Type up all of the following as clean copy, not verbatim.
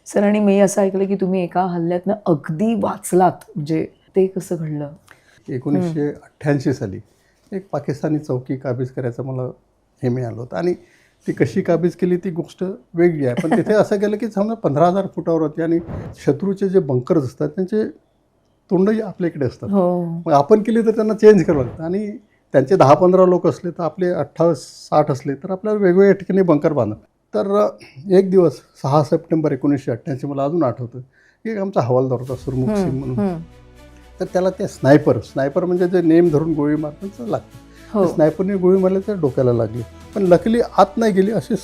Sir आणि मी असं ऐकलं की तुम्ही एका हल्ल्यातनं अगदी वाचलात, म्हणजे ते कसं घडलं? 1988 साली एक पाकिस्तानी चौकी काबीज करायचं मला हे मिळालं होतं आणि ती कशी काबीज केली ती गोष्ट वेगळी आहे. पण तिथे असं केलं की समजा 15,000 फुटावर होते आणि शत्रूचे जे बंकर्स असतात त्यांचे तोंडही आपल्याकडे असतात. हो. मग आपण केली तर त्यांना चेंज करावं लागतं आणि त्यांचे 10-15 लोक असले तर आपले 60 असले तर आपल्याला वेगवेगळ्या ठिकाणी बंकर बांधणं. तर एक दिवस 6 सप्टेंबर 1988 मला अजून आठवतं की एक आमचा हवालदार होता सुरमुख सिंग म्हणून. तर त्याला ते स्नायपर म्हणजे जे नेम धरून गोळी मारण्याचं लागतं. हो. स्नायपरने गोळी मारली तर डोक्याला लागली, पण लकीली आत नाही गेली, अशी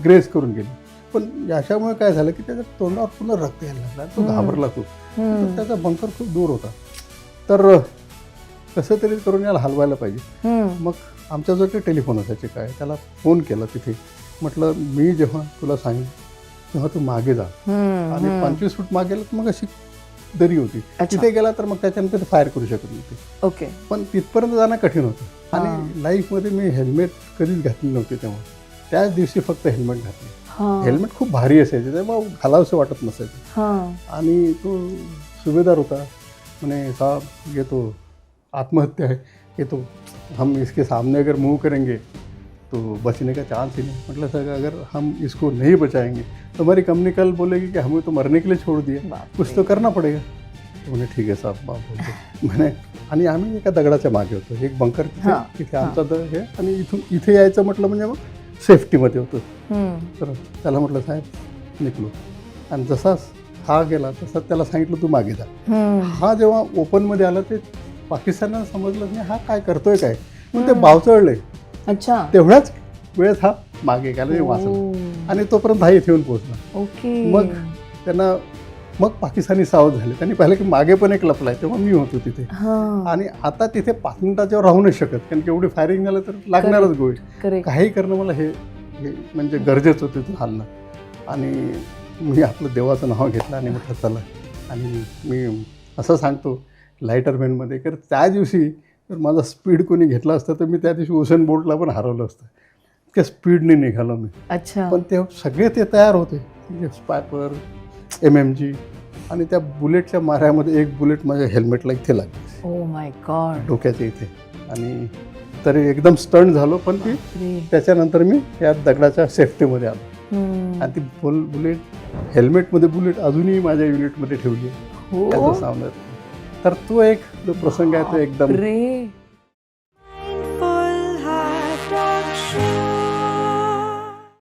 ग्रेस करून गेली. पण याच्यामुळे काय झालं की त्याच्या तोंडावर पुन्हा रक्त यायला लागला, तो घाबरला खूप. तर त्याचा बंकर खूप दूर होता. तर कसं तरी करून याला हलवायला पाहिजे. मग आमच्याजवळ ते टेलिफोन असायचे, काय त्याला फोन केला तिथे. म्हटलं मी जेव्हा तुला सांगेन तेव्हा तू मागे जा. आणि 25 फूट मागे गेला तर मग अशी दरी होती, तिथे गेला तर मग त्याच्यानंतर ते फायर करू शकत नव्हते. ओके. पण तिथपर्यंत जाणं कठीण होतं. आणि लाईफमध्ये मी हेल्मेट कधीच घातली नव्हते तेव्हा. त्याच दिवशी फक्त हेल्मेट घातले. हेल्मेट खूप भारी असायचे तेव्हा घालावंसं वाटत नसायचं. आणि तो सुभेदार होता, म्हणे साहब ये तो आत्महत्या है, ये तो हम इसके सामने अगर मूव करेंगे तो बचने का चांस ही नहीं. म्हटलं सर अगर हम इसको नहीं बचाएंगे तो हमारी कंपनी कल बोलेगी कि हमें तो मरने के लिए छोड़ दिया, कुछ तो करना पड़ेगा. तो म्हणे ठीक आहे साहेब बाप बोलतो म्हणे. आणि आम्ही एका दगडाच्या मागे होतो, एक बंकर तिथे आमचा हे, आणि इथे यायचं म्हटलं म्हणजे मग सेफ्टीमध्ये होतं. तर त्याला म्हटलं साहेब निघलो. आणि जसा हा गेला तसा त्याला सांगितलं तू मागे जा. हा जेव्हा ओपनमध्ये आला ते पाकिस्तानाला समजलं नाही हा काय करतोय काय, मग ते बावचळले. अच्छा. तेवढ्याच वेळेस हा मागे गेला, वाचला आणि तोपर्यंत हा इथे येऊन पोहोचला. ओके. मग त्यांना मग पाकिस्तानी सावध झाले. त्यांनी पाहिलं की मागे पण एक लपलाय, तेव्हा मी होतो तिथे. आणि आता तिथे 5 मिनिटाच्यावर राहू नाही शकत, कारण की एवढी फायरिंग झालं तर लागणारच गोळी. काही करणं मला हे म्हणजे गरजेचं होतं तिथून हलणं. आणि मी आपलं देवाचं नाव घेतलं आणि म्हटलं चला. आणि मी असं सांगतो लायटरमॅनमध्ये तर त्या दिवशी तर माझा स्पीड कोणी घेतला असतं तर मी त्या दिवशी उसेन बोल्टला पण हरवलं असतं. इतक्या स्पीडने निघालो मी. अच्छा. पण ते सगळे ते तयार होते, स्पायपर, MMG. आणि त्या बुलेटच्या माऱ्यामध्ये एक बुलेट माझ्या हेल्मेटला इथे लागली, ओ माय गॉड, डोक्याच्या इथे. आणि तरी एकदम स्टंट झालो, पण ती त्याच्यानंतर मी या दगडाच्या सेफ्टीमध्ये आलो. आणि ती बुलेट हेल्मेटमध्ये बुलेट अजूनही माझ्या युनिटमध्ये ठेवली आहे त्याचा सामना. तर तो एक जो प्रसंग आहे तो एकदम